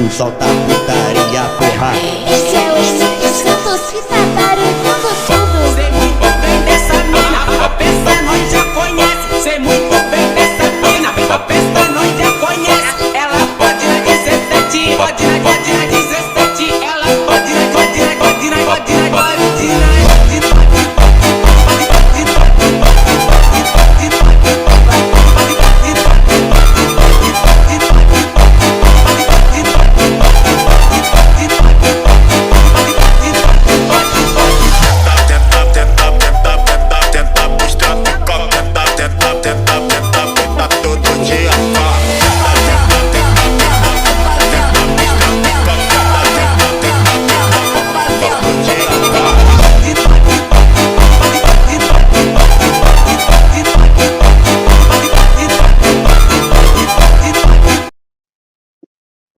tu solta putaria, porra. Esse é o Santos que tá barulhando tudo. Cê muito bem dessa mina, a peça nós já conhece. Cê muito